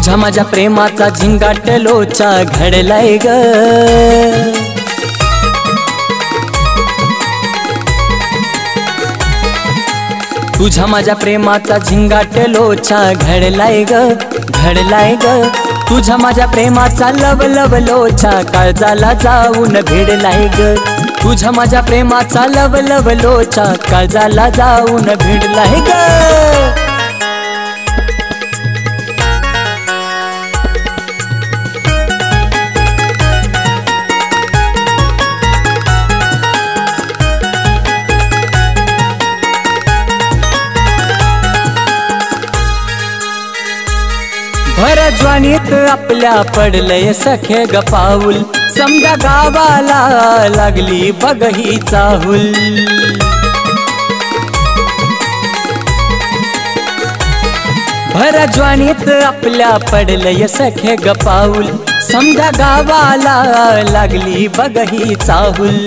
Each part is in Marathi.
तुझ्या माझ्या प्रेमाचा झिंगाट लोचा घडलाय ग। तुझ्या माझ्या प्रेमाचा झिंगाट लोचा घडलाय ग, घडलाय ग। तुझ्या माझ्या प्रेमाचा लव लव लोचा काळजाला जाऊन भिडलाय ग। तुझ्या माझ्या प्रेमाचा लव लव लोचा काळजाला जाऊन भिडलाय ग। भर ज्वानीत आपल्या पडलंय सखे ग पाऊल, समजा गावाला लागली बघ ही चाहूल। भर ज्वानीत आपल्या पडलंय सखे ग पाऊल, समजा गावाला लागली बघ ही चाहूल।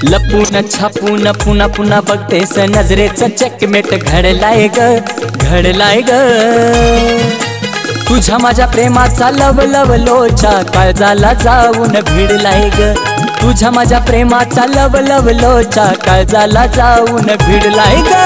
लपून छापून पुन्हा पुन्हा बघतेस नजरेचं चेकमेट घडलाय ग, घडलाय ग। तुझ्या माझ्या प्रेमाचा लव लव लोचा काळजाला जाऊन भिडलाय ग। तुझ्या माझ्या प्रेमाचा लव लव लोचा काळजाला जाऊन भिडलाय ग।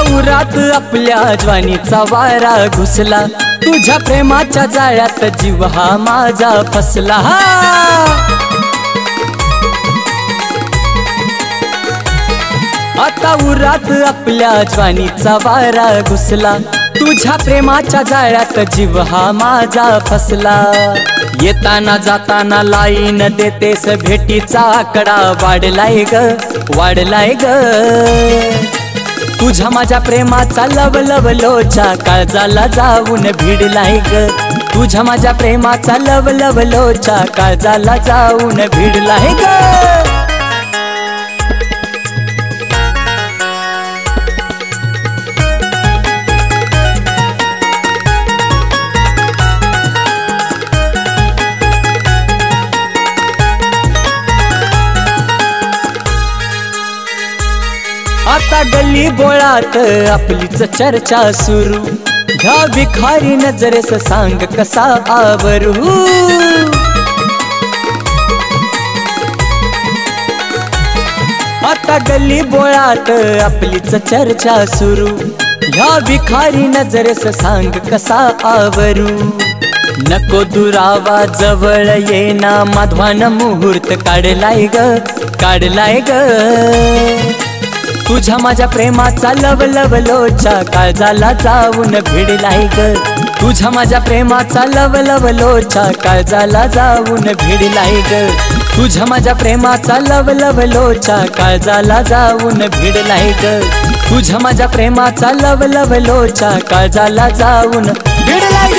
उरात आपल्या ज्वानीचा वारा घुसला, तुझ्या प्रेमाच्या जाळ्यात जीव हा माझा फसला। आता उरात आपल्या ज्वानीचा वारा घुसला, तुझ्या प्रेमाच्या जाळ्यात जीव हा माझा फसला। येताना जाताना लाईन देतेस भेटीचा आकडा वाढलाय ग, वाढलाय ग। तुझ्या माझ्या प्रेमाचा लव लव लोचा काळजाला जाऊन भिडलाय ग। तुझ्या माझ्या प्रेमाचा लव लव लोचा काळजाला जाऊन भिडलाय ग। आता गल्ली बोळात आपलीच चर्चा सुरू, ह्या भिखारी नजरेस सांग कसा आवरू। आता गल्ली बोळात आपलीच चर्चा सुरू, ह्या भिखारी नजरेस सांग कसा आवरू। नको दुरावा जवळ येना माधवान मुहूर्त काढलाय ग, काढलाय ग। तुझ्या माझ्या प्रेमाचा लव लव लोचा काळजाला जाऊन भिडलाय ग। तुझ्या माझ्या प्रेमाचा लव लव लोचा काळजाला जाऊन भिडलाय ग। तुझ्या माझ्या प्रेमाचा लव लव लोचा काळजाला जाऊन भिडलाय ग। तुझ्या माझ्या प्रेमाचा लव लव लोचा काळजाला जाऊन भिडलाय ग।